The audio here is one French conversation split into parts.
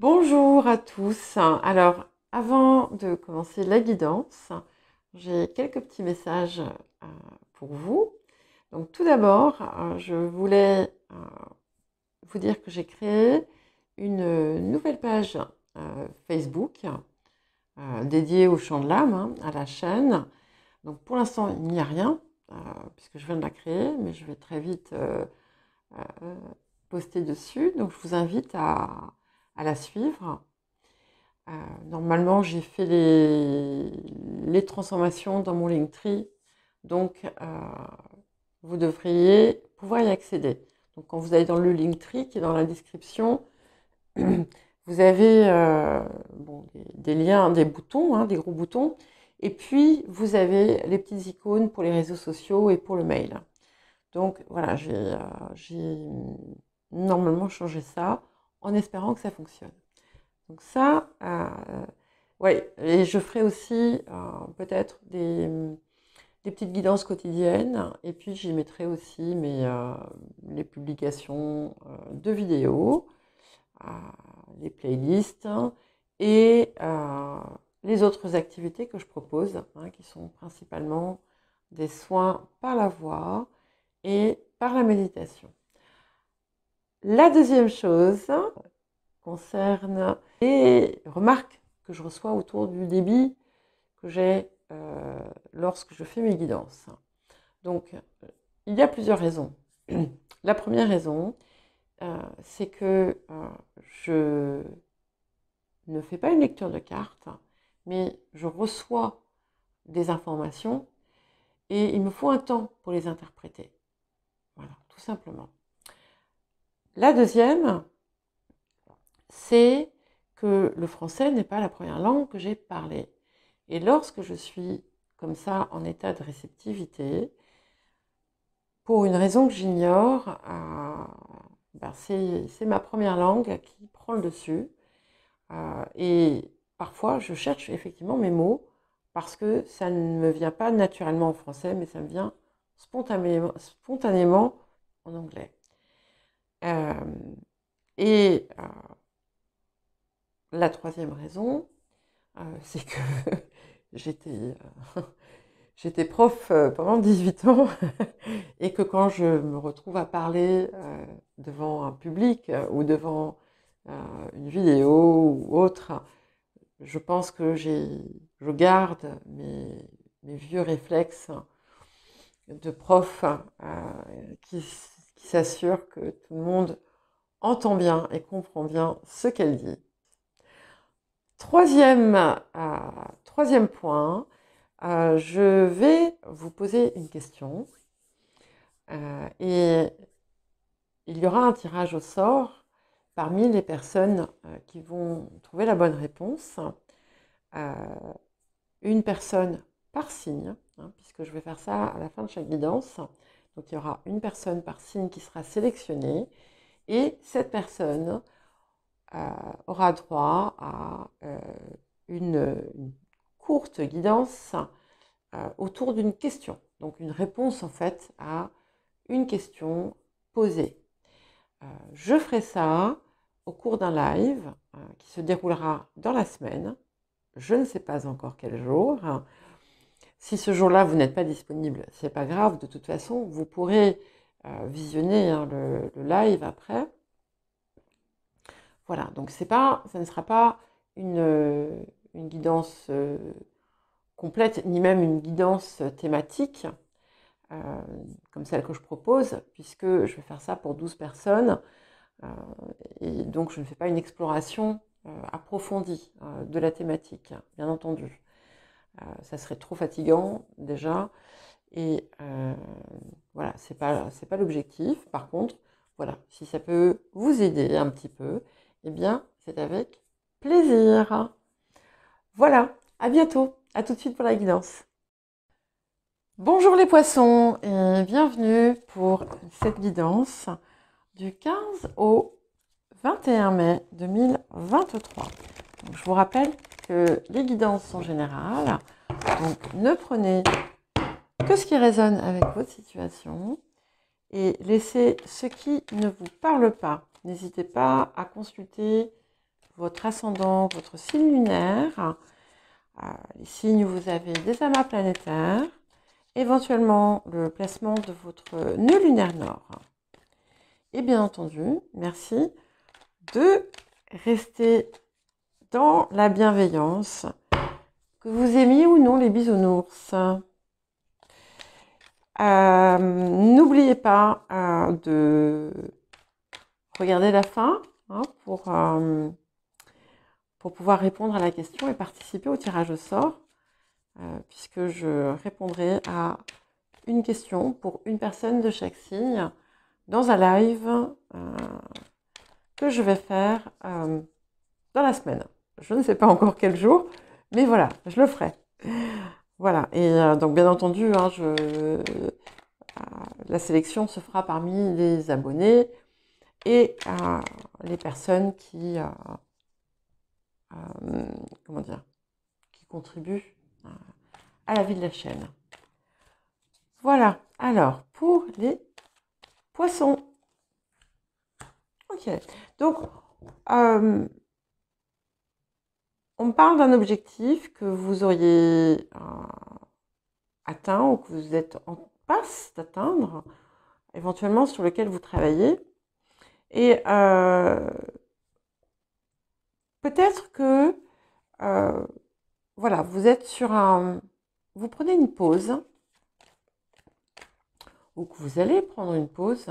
Bonjour à tous. Alors, avant de commencer la guidance, j'ai quelques petits messages pour vous. Donc, tout d'abord, je voulais vous dire que j'ai créé une nouvelle page Facebook dédiée au chant de l'âme, à la chaîne. Donc, pour l'instant, il n'y a rien puisque je viens de la créer, mais je vais très vite poster dessus. Donc, je vous invite à la suivre. Normalement, j'ai fait les transformations dans mon Linktree, donc vous devriez pouvoir y accéder. Donc, quand vous allez dans le Linktree qui est dans la description, vous avez bon, des liens, des boutons, des gros boutons, et puis vous avez les petites icônes pour les réseaux sociaux et pour le mail. Donc voilà, j'ai normalement changé ça en espérant que ça fonctionne. Donc ça, ouais, et je ferai aussi peut-être des petites guidances quotidiennes, et puis j'y mettrai aussi les publications de vidéos, euh, les playlists et les autres activités que je propose, qui sont principalement des soins par la voix et par la méditation. La deuxième chose concerne les remarques que je reçois autour du débit que j'ai lorsque je fais mes guidances. Donc, il y a plusieurs raisons. La première raison, c'est que je ne fais pas une lecture de cartes, mais je reçois des informations et il me faut un temps pour les interpréter. Voilà, tout simplement. La deuxième, c'est que le français n'est pas la première langue que j'ai parlée. Et lorsque je suis comme ça en état de réceptivité, pour une raison que j'ignore, c'est ma première langue qui prend le dessus. Et parfois, je cherche effectivement mes mots parce que ça ne me vient pas naturellement en français, mais ça me vient spontanément en anglais. Euh, et la troisième raison, c'est que j'étais j'étais prof pendant 18 ans et que quand je me retrouve à parler devant un public ou devant une vidéo ou autre, je pense que je garde mes vieux réflexes de prof qui s'assure que tout le monde entend bien et comprend bien ce qu'elle dit. Troisième point, je vais vous poser une question et il y aura un tirage au sort parmi les personnes qui vont trouver la bonne réponse. Une personne par signe, puisque je vais faire ça à la fin de chaque guidance. Donc il y aura une personne par signe qui sera sélectionnée et cette personne aura droit à une courte guidance autour d'une question. Donc une réponse en fait à une question posée. Je ferai ça au cours d'un live qui se déroulera dans la semaine. Je ne sais pas encore quel jour. Si ce jour-là, vous n'êtes pas disponible, ce n'est pas grave. De toute façon, vous pourrez visionner le live après. Voilà, donc ça ne sera pas une guidance complète, ni même une guidance thématique, comme celle que je propose, puisque je vais faire ça pour 12 personnes. Et donc, je ne fais pas une exploration approfondie de la thématique, bien entendu. Ça serait trop fatigant déjà. Et voilà, c'est pas l'objectif. Par contre, voilà, si ça peut vous aider un petit peu, eh bien, c'est avec plaisir. Voilà, à bientôt. À tout de suite pour la guidance. Bonjour les poissons et bienvenue pour cette guidance du 15 au 21 mai 2023. Donc, je vous rappelle que les guidances sont générales, donc ne prenez que ce qui résonne avec votre situation et laissez ce qui ne vous parle pas. N'hésitez pas à consulter votre ascendant, votre signe lunaire, les signes où vous avez des amas planétaires, éventuellement le placement de votre nœud lunaire nord. Et bien entendu, merci de rester dans la bienveillance, que vous aimiez ou non les bisounours. N'oubliez pas de regarder la fin hein, pour pouvoir répondre à la question et participer au tirage au sort, puisque je répondrai à une question pour une personne de chaque signe dans un live que je vais faire dans la semaine. Je ne sais pas encore quel jour, mais voilà, je le ferai. Voilà, et donc bien entendu, hein, la sélection se fera parmi les abonnés et les personnes qui, comment dire, qui contribuent à la vie de la chaîne. Voilà, alors pour les poissons. Ok, donc on parle d'un objectif que vous auriez atteint ou que vous êtes en passe d'atteindre, éventuellement sur lequel vous travaillez. Et peut-être que voilà, vous êtes sur vous prenez une pause ou que vous allez prendre une pause.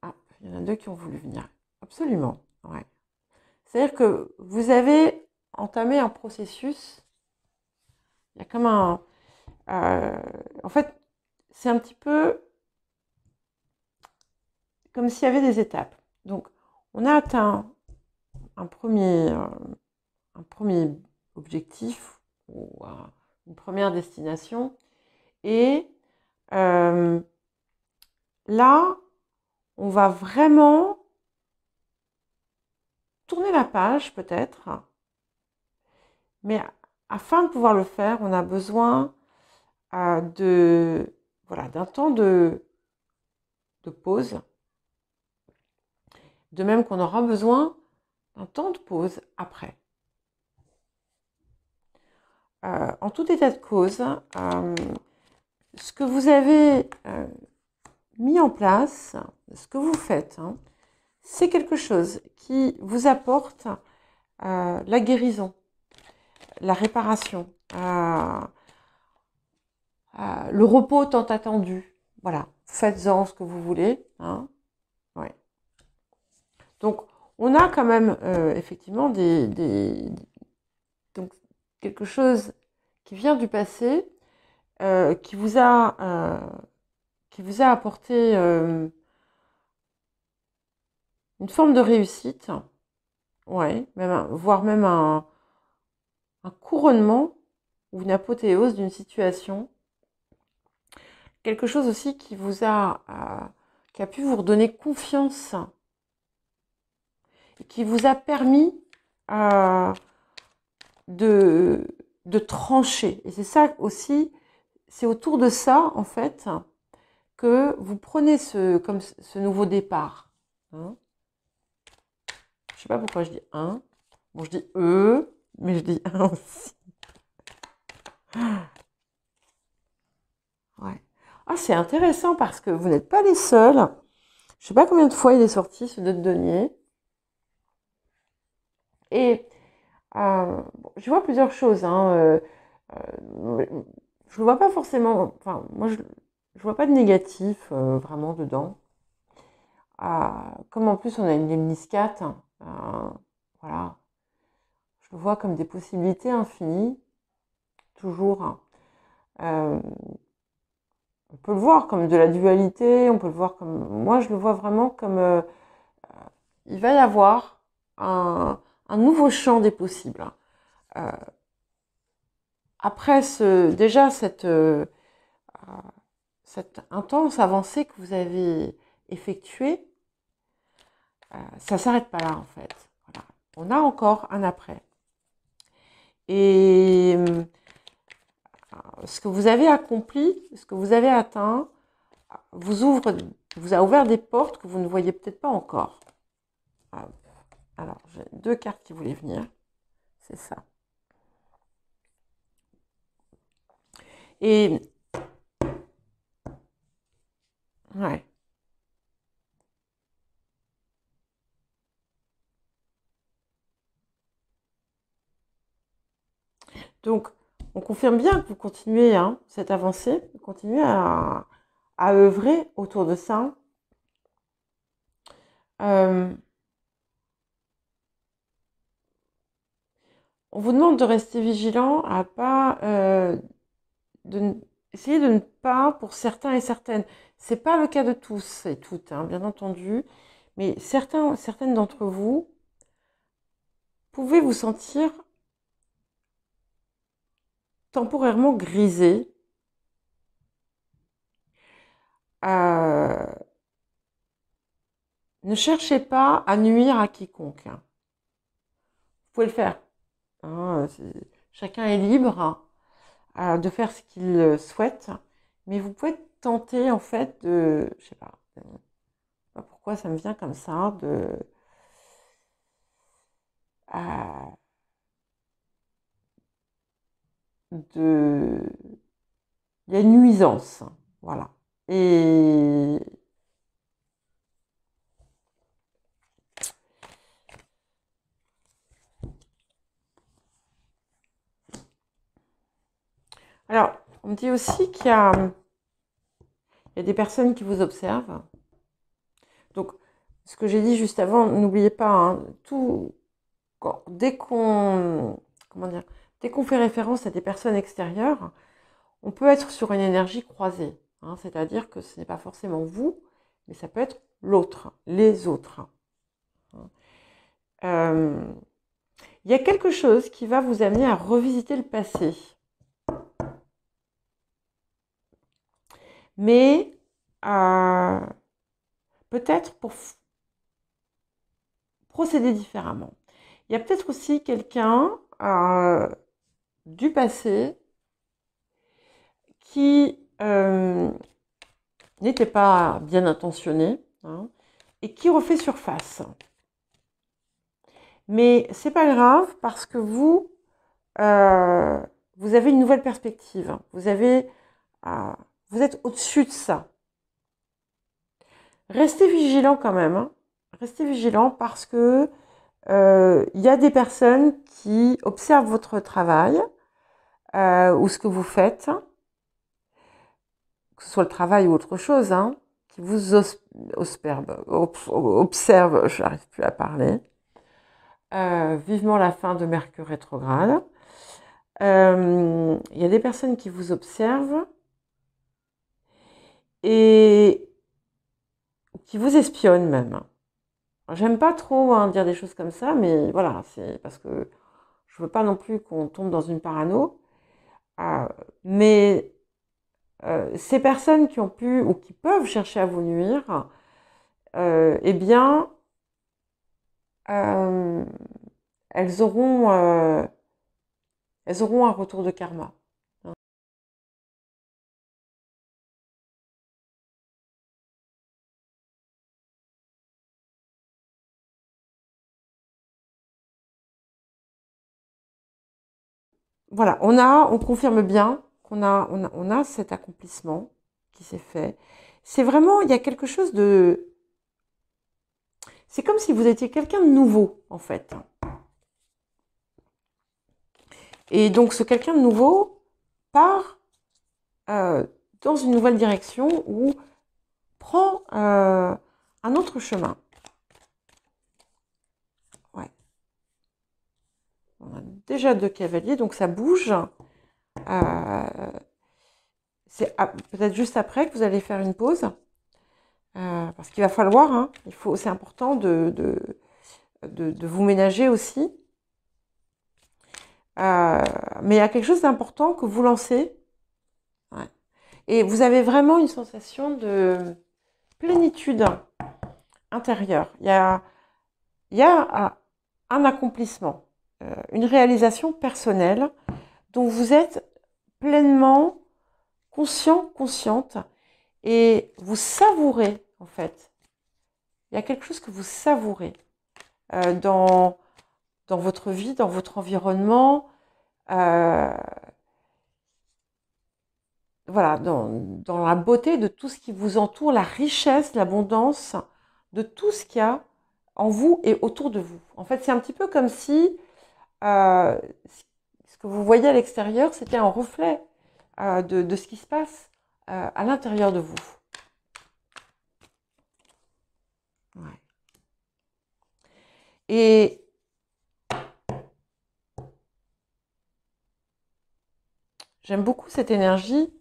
Ah, il y en a deux qui ont voulu venir. Absolument, ouais. C'est-à-dire que vous avez entamé un processus. Il y a comme en fait, c'est un petit peu comme s'il y avait des étapes. Donc, on a atteint un premier objectif ou une première destination. Et là, on va vraiment tourner la page peut-être. Mais afin de pouvoir le faire, on a besoin d'un temps de pause. De même qu'on aura besoin d'un temps de pause après. En tout état de cause, ce que vous avez mis en place, ce que vous faites, hein, c'est quelque chose qui vous apporte la guérison, la réparation, le repos tant attendu. Voilà, faites-en ce que vous voulez. Hein. Ouais. Donc, on a quand même effectivement donc, quelque chose qui vient du passé, qui vous a apporté une forme de réussite, ouais, voire même un couronnement ou une apothéose d'une situation. Quelque chose aussi qui vous a pu vous redonner confiance et qui vous a permis de trancher. Et c'est ça aussi, c'est autour de ça, en fait, que vous prenez ce nouveau départ. Hein. Je sais pas pourquoi je dis un. Bon, je dis mais je dis un aussi. Ouais. Ah, c'est intéressant parce que vous n'êtes pas les seuls. Je sais pas combien de fois il est sorti, ce de denier. Et je vois plusieurs choses. Hein. Je ne vois pas forcément... Enfin, moi, je vois pas de négatif vraiment dedans. Comme en plus, on a une lemniscate. Voilà. Je le vois comme des possibilités infinies. Toujours. On peut le voir comme de la dualité. On peut le voir comme... Moi, je le vois vraiment comme... il va y avoir un nouveau champ des possibles. Après déjà cette intense avancée que vous avez effectuée, ça ne s'arrête pas là en fait. Voilà. On a encore un après. Et ce que vous avez accompli, ce que vous avez atteint, vous a ouvert des portes que vous ne voyez peut-être pas encore. Hop. Alors, j'ai deux cartes qui voulaient venir. C'est ça. Et, ouais. Donc, on confirme bien que vous continuez hein, cette avancée, vous continuez à œuvrer autour de ça. On vous demande de rester vigilant à pas essayer de ne pas, pour certains et certaines, c'est pas le cas de tous et toutes, hein, bien entendu, mais certaines d'entre vous pouvez vous sentir temporairement grisé. Ne cherchez pas à nuire à quiconque. Hein. Vous pouvez le faire. Hein, chacun est libre de faire ce qu'il souhaite, mais vous pouvez tenter en fait de, je sais pas pourquoi ça me vient comme ça, il y a une nuisance, voilà. Et alors, on me dit aussi qu'il y a des personnes qui vous observent. Donc, ce que j'ai dit juste avant, n'oubliez pas, hein, dès qu'on fait référence à des personnes extérieures, on peut être sur une énergie croisée. Hein, c'est-à-dire que ce n'est pas forcément vous, mais ça peut être l'autre, les autres. Il y a quelque chose qui va vous amener à revisiter le passé. Mais peut-être pour procéder différemment. Il y a peut-être aussi quelqu'un du passé qui n'était pas bien intentionné hein, et qui refait surface. Mais c'est pas grave parce que vous avez une nouvelle perspective. Vous êtes au-dessus de ça. Restez vigilant quand même. Hein. Restez vigilant parce que il y a des personnes qui observent votre travail ou ce que vous faites, que ce soit le travail ou autre chose, hein, qui vous observe, je n'arrive plus à parler. Vivement la fin de Mercure rétrograde. Il y a des personnes qui vous observent et qui vous espionnent même. J'aime pas trop hein, dire des choses comme ça, mais voilà, c'est parce que je veux pas non plus qu'on tombe dans une parano. Mais ces personnes qui ont pu ou qui peuvent chercher à vous nuire, eh bien, elles auront un retour de karma. Voilà, on confirme bien qu'on a cet accomplissement qui s'est fait. C'est vraiment, il y a quelque chose de... C'est comme si vous étiez quelqu'un de nouveau, en fait. Et donc, ce quelqu'un de nouveau part dans une nouvelle direction ou prend un autre chemin. Ouais. On a déjà 2 cavaliers, donc ça bouge. C'est peut-être juste après que vous allez faire une pause. Parce qu'il va falloir, hein, c'est important de vous ménager aussi. Mais il y a quelque chose d'important que vous lancez. Ouais. Et vous avez vraiment une sensation de plénitude intérieure. Il y a un accomplissement, une réalisation personnelle dont vous êtes pleinement conscient, consciente, et vous savourez, en fait. Il y a quelque chose que vous savourez. dans votre vie, dans votre environnement, voilà, dans la beauté de tout ce qui vous entoure, la richesse, l'abondance de tout ce qu'il y a en vous et autour de vous. En fait, c'est un petit peu comme si euh, ce que vous voyez à l'extérieur, c'était un reflet de ce qui se passe à l'intérieur de vous. Ouais. Et j'aime beaucoup cette énergie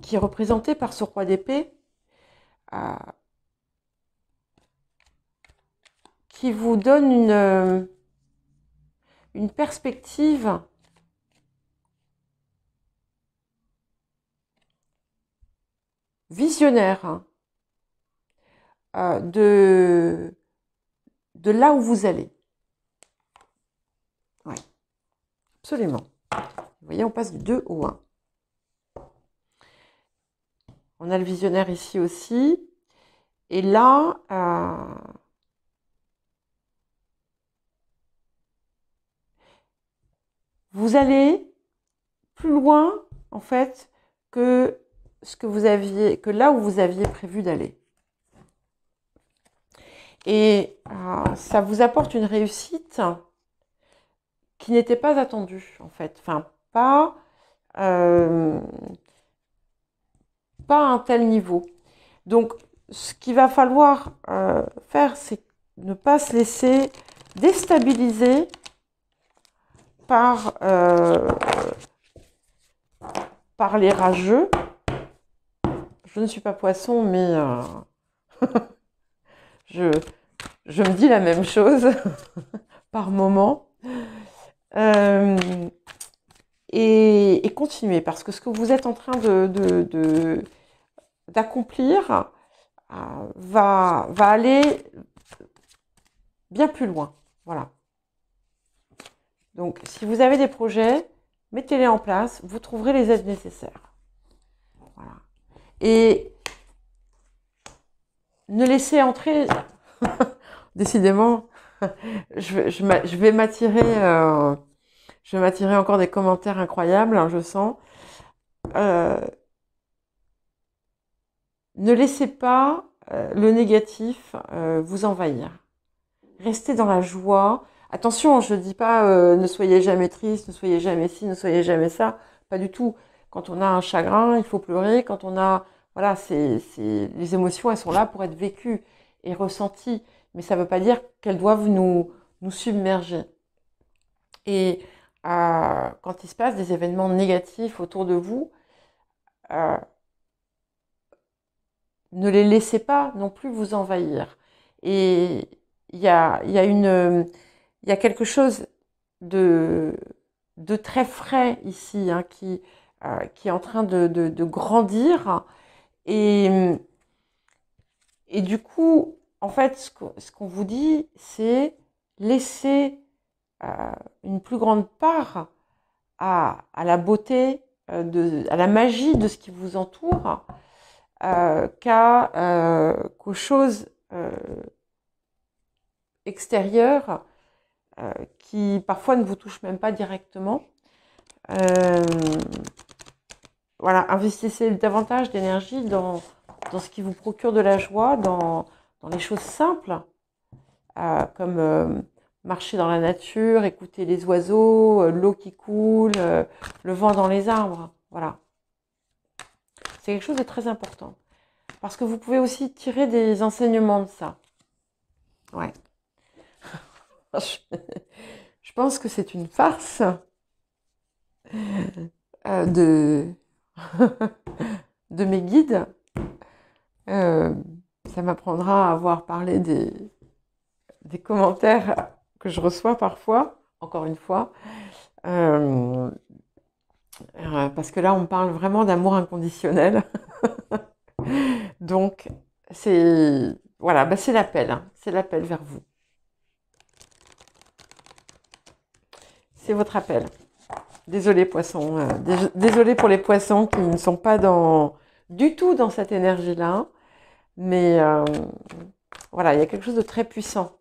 qui est représentée par ce roi d'épée, qui vous donne une perspective visionnaire de là où vous allez. Oui, absolument. Vous voyez, on passe du 2 au 1. On a le visionnaire ici aussi. Et là, vous allez plus loin, en fait, que là où vous aviez prévu d'aller. Et ça vous apporte une réussite qui n'était pas attendue, en fait. Enfin, pas à un tel niveau. Donc, ce qu'il va falloir faire, c'est ne pas se laisser déstabiliser par les rageux. Je ne suis pas poisson, mais je me dis la même chose par moment. Et continuer, parce que ce que vous êtes en train d'accomplir va aller bien plus loin. Voilà. Donc, si vous avez des projets, mettez-les en place, vous trouverez les aides nécessaires. Voilà. Et ne laissez entrer, décidément, je vais m'attirer encore des commentaires incroyables, hein, je sens. Ne laissez pas le négatif vous envahir. Restez dans la joie. Attention, je ne dis pas ne soyez jamais triste, ne soyez jamais ci, ne soyez jamais ça. Pas du tout. Quand on a un chagrin, il faut pleurer. Quand on a... Voilà, les émotions, elles sont là pour être vécues et ressenties. Mais ça ne veut pas dire qu'elles doivent nous submerger. Et quand il se passe des événements négatifs autour de vous, ne les laissez pas non plus vous envahir. Et il y a quelque chose de très frais ici, hein, qui est en train de grandir. Et du coup, en fait, ce qu'on vous dit, c'est laisser une plus grande part à la beauté, à la magie de ce qui vous entoure, qu'aux choses extérieures qui parfois ne vous touchent même pas directement. Voilà, investissez davantage d'énergie dans ce qui vous procure de la joie, dans les choses simples, comme marcher dans la nature, écouter les oiseaux, l'eau qui coule, le vent dans les arbres. Voilà. C'est quelque chose de très important. Parce que vous pouvez aussi tirer des enseignements de ça. Ouais. Je pense que c'est une farce de mes guides. Ça m'apprendra à avoir parlé des commentaires que je reçois parfois, encore une fois. Parce que là, on parle vraiment d'amour inconditionnel. Donc, c'est voilà, bah c'est l'appel, hein, c'est l'appel vers vous. C'est votre appel. Désolée, poisson. Désolée pour les poissons qui ne sont pas du tout dans cette énergie-là. Mais Voilà, il y a quelque chose de très puissant.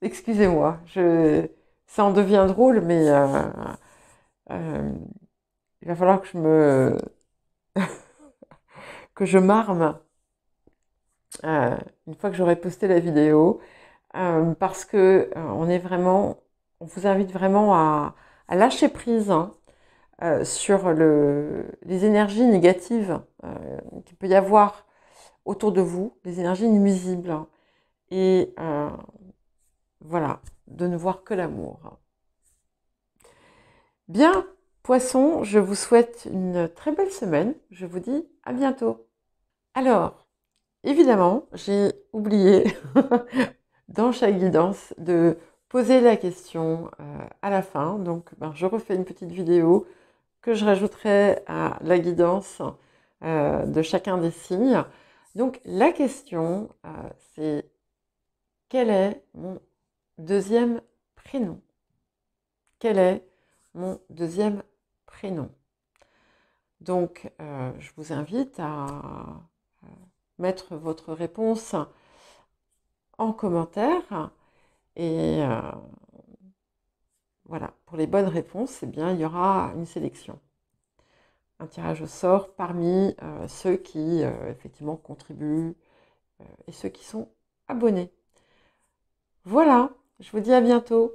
Excusez-moi, ça en devient drôle, mais il va falloir que je m'arme une fois que j'aurai posté la vidéo, parce que on vous invite vraiment à lâcher prise, hein, sur les énergies négatives qu'il peut y avoir autour de vous, les énergies nuisibles, hein, et voilà, de ne voir que l'amour. Bien, Poisson, je vous souhaite une très belle semaine. Je vous dis à bientôt. Alors, évidemment, j'ai oublié dans chaque guidance de poser la question à la fin. Donc, je refais une petite vidéo que je rajouterai à la guidance de chacun des signes. Donc, la question, c'est: quel est mon deuxième prénom? Quel est mon deuxième prénom? Donc, je vous invite à mettre votre réponse en commentaire. Et voilà, pour les bonnes réponses, eh bien, il y aura une sélection. Un tirage au sort parmi ceux qui, effectivement, contribuent et ceux qui sont abonnés. Voilà, je vous dis à bientôt.